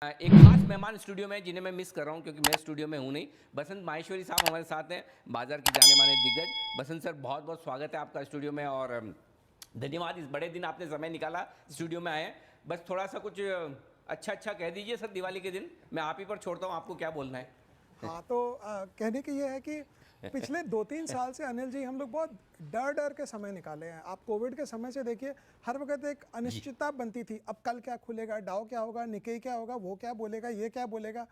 एक खास मेहमान स्टूडियो में जिन्हें मैं मिस कर रहा हूं क्योंकि मैं स्टूडियो में हूं नहीं। बसंत माहेश्वरी साहब हमारे साथ हैं, बाजार के जाने माने दिग्गज। बसंत सर, बहुत बहुत स्वागत है आपका स्टूडियो में और धन्यवाद, इस बड़े दिन आपने समय निकाला, स्टूडियो में आए। बस थोड़ा सा कुछ अच्छा अच्छा कह दीजिए सर दिवाली के दिन। मैं आप ही पर छोड़ता हूँ, आपको क्या बोलना है। हाँ तो कहने की ये है कि पिछले 2-3 साल से अनिल जी हम लोग बहुत डर डर के समय निकाले हैं। आप कोविड के समय से देखिए, हर वक्त एक जी। अनिश्चितता बनती थी। अब कल क्या खुलेगा, डाउ क्या होगा, निकेई क्या होगा, वो क्या बोलेगा, ये क्या बोलेगा।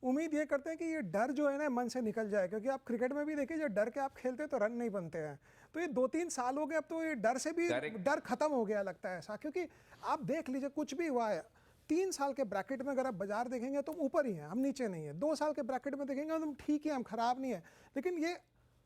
उम्मीद ये करते हैं कि ये डर जो है ना मन से निकल जाए, क्योंकि आप क्रिकेट में भी देखिए जब डर के आप खेलते हैं तो रन नहीं बनते हैं। तो ये 2-3 साल हो गए, अब तो ये डर से भी करेक्ट। डर खत्म हो गया लगता है ऐसा। क्योंकि आप देख लीजिए कुछ भी हुआ है, 3 साल के ब्रैकेट में अगर आप बाजार देखेंगे तो ऊपर ही हैं, हम नीचे नहीं है। 2 साल के ब्रैकेट में देखेंगे तो हम ठीक है, हम खराब नहीं है। लेकिन ये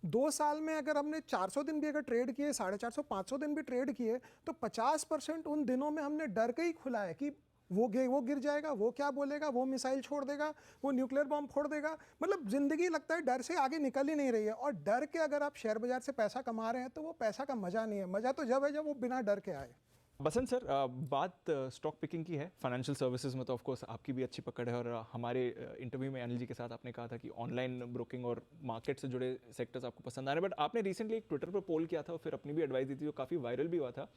2 साल में अगर हमने 400 दिन भी अगर ट्रेड किए, 450-500 दिन भी ट्रेड किए, तो 50% उन दिनों में हमने डर के ही खुला है कि वो गिर जाएगा, वो क्या बोलेगा, वो मिसाइल छोड़ देगा, वो न्यूक्लियर बॉम्ब फोड़ देगा। मतलब जिंदगी लगता है डर से आगे निकल ही नहीं रही है। और डर के अगर आप शेयर बाजार से पैसा कमा रहे हैं तो वो पैसा का मजा नहीं है। मजा तो जब है जब वो बिना डर के आए। बसंत सर, बात स्टॉक पिकिंग की है। फाइनेंशियल सर्विसेज में तो ऑफ कोर्स आपकी भी अच्छी पकड़ है और हमारे इंटरव्यू में अनिल जी के साथ आपने कहा था कि ऑनलाइन ब्रोकिंग और मार्केट से जुड़े सेक्टर्स आपको पसंद आ रहे हैं। बट आपने रिसेंटली एक ट्विटर पर पोल किया था और फिर अपनी भी एडवाइस दी थी जो काफ़ी वायरल भी हुआ था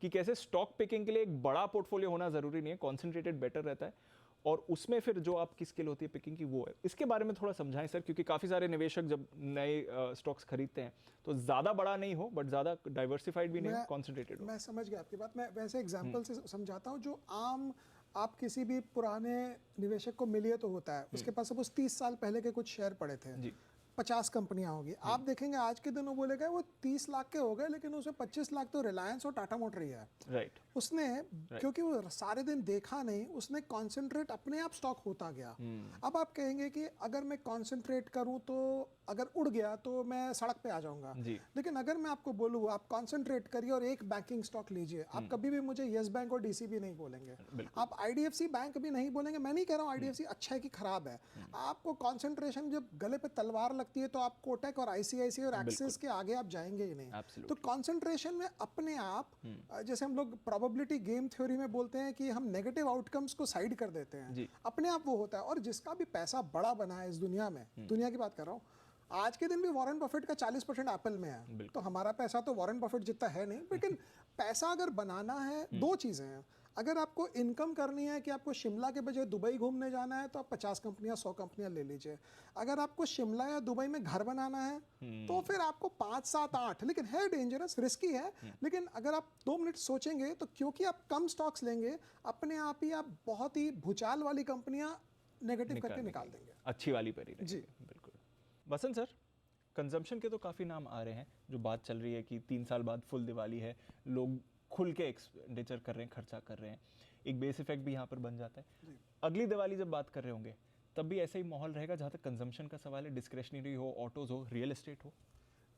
कि कैसे स्टॉक पिकिंग के लिए एक बड़ा पोर्टफोलियो होना ज़रूरी नहीं है, कॉन्सेंट्रेटेड बेटर रहता है और उसमें फिर जो आपकी स्किल होती है पिकिंग की वो है। इसके बारे में थोड़ा समझाएं सर, क्योंकि काफ़ी सारे निवेशक जब नए स्टॉक्स खरीदते हैं तो ज़्यादा बड़ा नहीं हो बट ज़्यादा डाइवर्सिफाइड भी नहीं हो, कॉन्सेंट्रेटेड हो। मैं समझ गया आपकी बात। मैं वैसे एग्जांपल से समझाता हूँ। जो आम आप किसी भी पुराने निवेशक को मिलिए तो होता है, उसके पास सपोज 30 साल पहले के कुछ शेयर पड़े थे, जी 50 कंपनियां होगी। आप देखेंगे आज के दिन वो बोलेगा वो 30 लाख के हो गए, लेकिन उसमें 25 लाख तो रिलायंस और टाटा मोटर ही है। राइट उसने क्योंकि वो सारे दिन देखा नहीं, उसने कॉन्सेंट्रेट अपने आप स्टॉक होता गया। अब आप कहेंगे कि अगर मैं कॉन्सेंट्रेट करूं तो अगर उड़ गया तो मैं सड़क पे आ जाऊंगा। जी लेकिन अगर मैं आपको बोलूं आप कॉन्सेंट्रेट करिए और एक बैंकिंग स्टॉक लीजिए, आप कभी भी मुझे यस बैंक और डीसीबी नहीं बोलेंगे, बिल्कुल आप आईडीएफसी बैंक भी नहीं बोलेंगे। मैं नहीं कह रहा हूं आईडीएफसी अच्छा है कि खराब है। आपको कॉन्सेंट्रेशन जब गले पे तलवार लगती है तो आप कोटक और आईसीआईसी और एक्सिस के आगे आप जाएंगे ही नहीं। तो एब्सोल्युटली कॉन्सेंट्रेशन में अपने आप, जैसे हम लोग प्रोबेबिलिटी गेम थ्योरी में बोलते हैं कि हम नेगेटिव आउटकम्स को साइड कर देते हैं, जी अपने आप वो होता है। और जिसका भी पैसा बड़ा बना है इस दुनिया में, दुनिया की बात कर रहा हूँ, आज के दिन भी वॉरेन बफेट का 40% एप्पल में है। तो हमारा पैसा तो वॉरेन बफेट जितना है नहीं, लेकिन पैसा अगर बनाना है, दो चीज़ें हैं। अगर आपको इनकम करनी है कि आपको शिमला के बजाय दुबई घूमने जाना है तो आप 50 कंपनियां 100 कंपनियां ले लीजिए। अगर आपको शिमला या दुबई में घर बनाना है तो फिर आपको 5-7-8, लेकिन है डेंजरस, रिस्की है। लेकिन अगर आप 2 मिनट सोचेंगे तो क्योंकि आप कम स्टॉक्स लेंगे, अपने आप ही आप बहुत ही भूचाल वाली कंपनियां नेगेटिव करके निकाल देंगे। अच्छी वाली पर ही जी। रहेंगे। बिल्कुल। बसंत सर, कंजम्पशन के तो काफ़ी नाम आ रहे हैं। जो बात चल रही है कि 3 साल बाद फुल दिवाली है, लोग खुल के एक्सपेंडिचर कर रहे हैं, खर्चा कर रहे हैं, एक बेस इफेक्ट भी यहाँ पर बन जाता है। अगली दिवाली जब बात कर रहे होंगे तब भी ऐसा ही माहौल रहेगा जहाँ तक कंजम्पशन का सवाल है, डिस्क्रेशनरी हो, ऑटोज हो, रियल एस्टेट हो।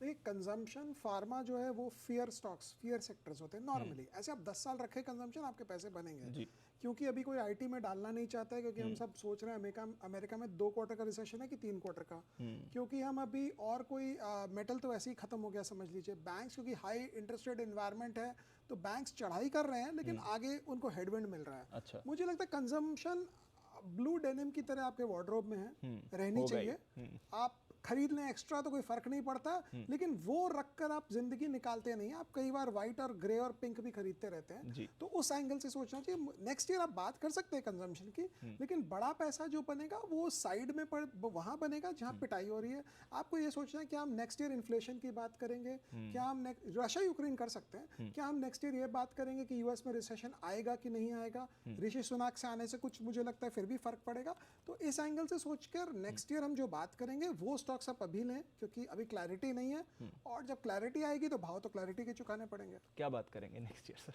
देखिए कंजम्पशन फार्मा जो है वो फियर स्टॉक्स, फियर सेक्टर्स होते हैं नॉर्मली। ऐसे आप 10 साल रखे कंजम्पशन, आपके पैसे बनेंगे। जी क्योंकि अभी कोई आईटी में डालना नहीं चाहता है, क्योंकि हम सब सोच रहे हैं अमेरिका में 2 क्वार्टर का रिसेशन है कि 3 क्वार्टर का। क्योंकि हम अभी और कोई मेटल तो वैसे ही खत्म हो गया समझ लीजिए। बैंक्स क्योंकि हाई इंटरेस्ट रेट एनवायरनमेंट है तो बैंक्स चढ़ाई कर रहे हैं, लेकिन आगे उनको हेडविंड मिल रहा है। अच्छा मुझे लगता है कंजम्पशन ब्लू डेनिम की तरह आपके वार्डरोब में है, रहनी हो गई। चाहिए। आप खरीद लें एक्स्ट्रा तो कोई फर्क नहीं पड़ता, लेकिन वो रखकर आप जिंदगी निकालते नहीं। आप कई बार वाइट और ग्रे और पिंक भी खरीदते रहते हैं। जी तो उस एंगल से सोचना चाहिए। नेक्स्ट ईयर आप बात कर सकते हैं कंजम्पशन की, लेकिन बड़ा पैसा जो बनेगा वो साइड में वहां बनेगा जहां पिटाई हो रही है। आपको ये सोचना है कि हम नेक्स्ट ईयर इन्फ्लेशन की बात करेंगे, क्या हम रशिया यूक्रेन कर सकते हैं, क्या हम नेक्स्ट ईयर ये बात करेंगे कि यूएस में रिसेशन आएगा कि नहीं आएगा। ऋषि सुनाक से आने से कुछ मुझे लगता है फिर भी फर्क पड़ेगा। तो इस एंगल से सोचकर नेक्स्ट ईयर हम जो बात करेंगे वो स्टॉक्स आप अभी लें, क्योंकि अभी क्लैरिटी नहीं है। और जब क्लैरिटी आएगी तो भाव तो क्लैरिटी के चुकाने पड़ेंगे। क्या बात करेंगे नेक्स्ट ईयर सर?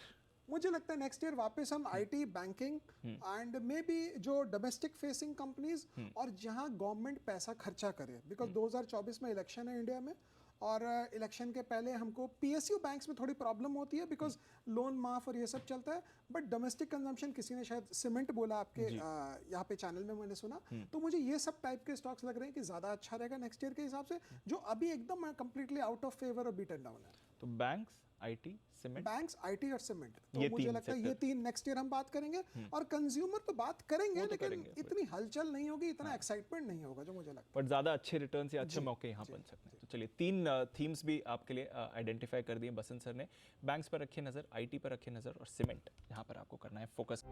मुझे लगता है नेक्स्ट ईयर वापस हम IT, banking and may be जो डोमेस्टिक फेसिंग कंपनीज और जहां गवर्नमेंट पैसा खर्चा करे, बिकॉज 2024 में इलेक्शन है इंडिया में और इलेक्शन के पहले हमको पीएसयू बैंक्स में थोड़ी प्रॉब्लम होती है बिकॉज लोन माफ और ये सब चलता है, बट डोमेस्टिक कंजम्पशन, किसी ने शायद सीमेंट बोला आपके यहाँ पे चैनल में मैंने सुना, तो मुझे ये सब टाइप के स्टॉक्स लग रहे हैं कि ज़्यादा अच्छा रहेगा नेक्स्ट ईयर के हिसाब से, जो अभी एकदम कंप्लीटली आउट ऑफ फेवर और बीटन डाउन है। तो banks, IT, cement, banks, IT और सीमेंट, तो ये मुझे तीन लगता है ये sector। तीन नेक्स्ट ईयर हम बात करेंगे। और कंज्यूमर तो बात करेंगे, वो तो लेकिन करेंगे, इतनी हलचल नहीं होगी, इतना एक्साइटमेंट नहीं होगा जो मुझे लगता है। बट ज़्यादा अच्छे रिटर्न या अच्छे मौके यहाँ बन सकते हैं। तो चलिए 3 थीम्स भी आपके लिए आइडेंटिफाई कर दिए बसंत सर ने। बैंक्स पर रखिए नज़र, आईटी पर रखिए नज़र और सीमेंट, यहाँ पर आपको करना है फोकस।